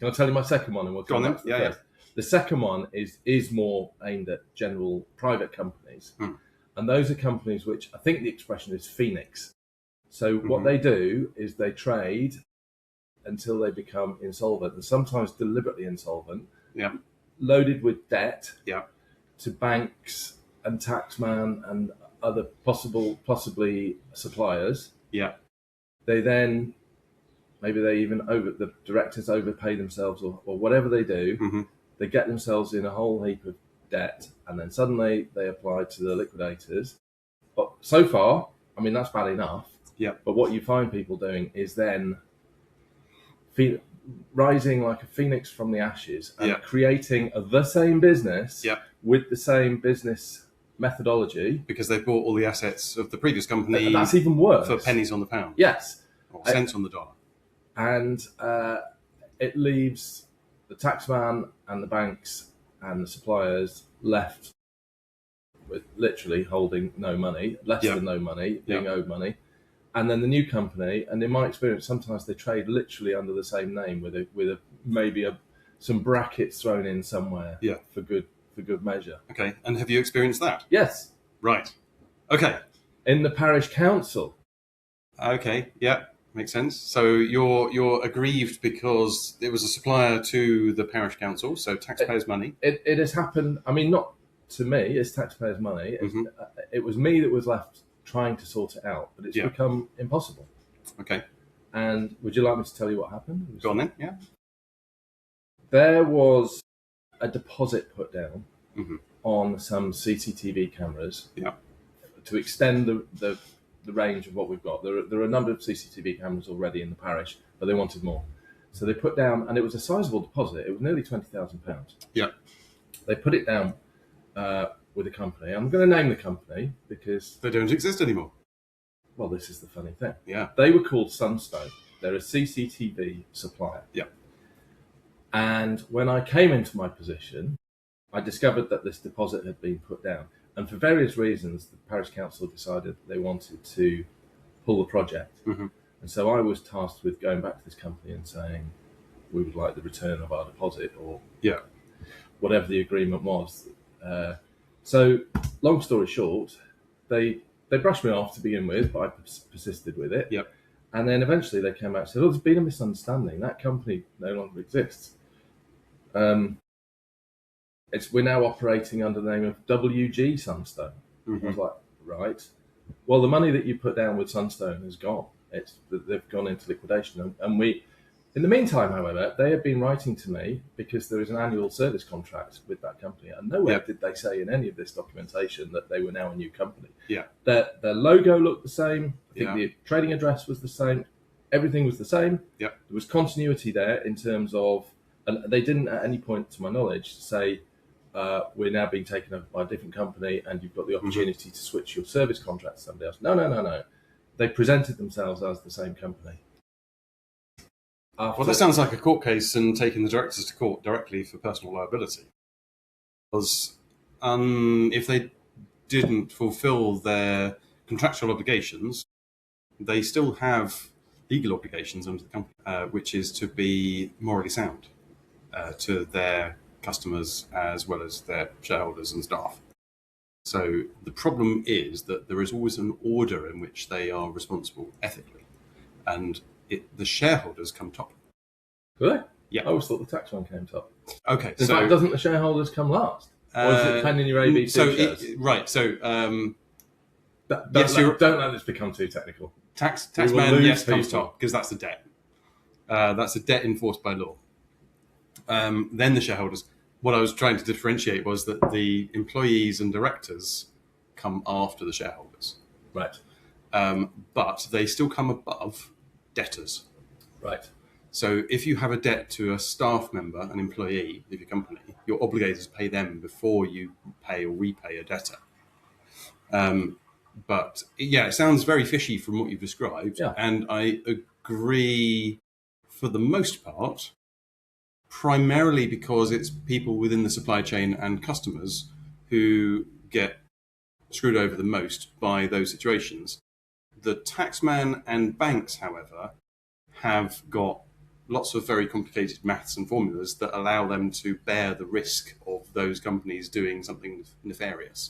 Can I tell you my second one? And we'll Go on come then. back to the first. The second one is more aimed at general private companies. And those are companies which I think the expression is Phoenix. So what they do is they trade until they become insolvent, and sometimes deliberately insolvent, loaded with debt to banks and taxman and other possibly suppliers. They then, maybe the directors overpay themselves or whatever they do. They get themselves in a whole heap of debt, and then suddenly they apply to the liquidators. But so far, I mean, that's bad enough. But what you find people doing is then rising like a phoenix from the ashes and creating the same business with the same business methodology. Because they bought all the assets of the previous company. That's even worse. For pennies on the pound. Yes. Or cents on the dollar. And it leaves the taxman and the banks and the suppliers left with literally holding no money, less than no money, being owed money. And then the new company, and in my experience, sometimes they trade literally under the same name with maybe some brackets thrown in somewhere for good measure. Okay, and have you experienced that? Yes. Right. Okay. In the parish council. Okay. Yeah, makes sense. So you're aggrieved because it was a supplier to the parish council, so taxpayers' money. It has happened. I mean, not to me. It's taxpayers' money. It was me that was left trying to sort it out, but it's become impossible. Okay. And would you like me to tell you what happened? Go on then. Yeah. There was a deposit put down on some CCTV cameras to extend the range of what we've got. There are a number of CCTV cameras already in the parish, but they wanted more. So they put down, and it was a sizable deposit. It was nearly £20,000. Yeah. They put it down with a company. I'm going to name the company because they don't exist anymore. Well, this is the funny thing. Yeah. They were called Sunstone. They're a CCTV supplier. Yeah. And when I came into my position, I discovered that this deposit had been put down. And for various reasons, the parish council decided they wanted to pull the project. And so I was tasked with going back to this company and saying, we would like the return of our deposit or whatever the agreement was. So long story short, they brushed me off to begin with, but I persisted with it. Yep. And then eventually they came out and said, there's been a misunderstanding. That company no longer exists. We're now operating under the name of WG Sunstone. I was like, right. Well, the money that you put down with Sunstone is gone. They've gone into liquidation. And we, in the meantime, however, they have been writing to me because there is an annual service contract with that company. And nowhere did they say in any of this documentation that they were now a new company. Yeah. Their logo looked the same. I think the trading address was the same. Everything was the same. Yeah. There was continuity there in terms of, and they didn't at any point, to my knowledge, say, we're now being taken over by a different company and you've got the opportunity to switch your service contract to somebody else. No. They presented themselves as the same company. Well, that sounds like a court case and taking the directors to court directly for personal liability. Because if they didn't fulfill their contractual obligations, they still have legal obligations under the company, which is to be morally sound to their customers as well as their shareholders and staff. So the problem is that there is always an order in which they are responsible ethically, and the shareholders come top. Do they? Yeah. I always thought the tax one came top. Okay. In fact, doesn't the shareholders come last? Or is it depending on your ABC shares? Right. So don't let this become too technical. Taxman, yes, comes top because that's the debt. That's a debt enforced by law. Then the shareholders. What I was trying to differentiate was that the employees and directors come after the shareholders. Right. But they still come above debtors. Right. So if you have a debt to a staff member, an employee of your company, you're obligated to pay them before you pay or repay a debtor. But yeah, it sounds very fishy from what you've described. Yeah. And I agree for the most part, primarily because it's people within the supply chain and customers who get screwed over the most by those situations. The taxman and banks, however, have got lots of very complicated maths and formulas that allow them to bear the risk of those companies doing something nefarious.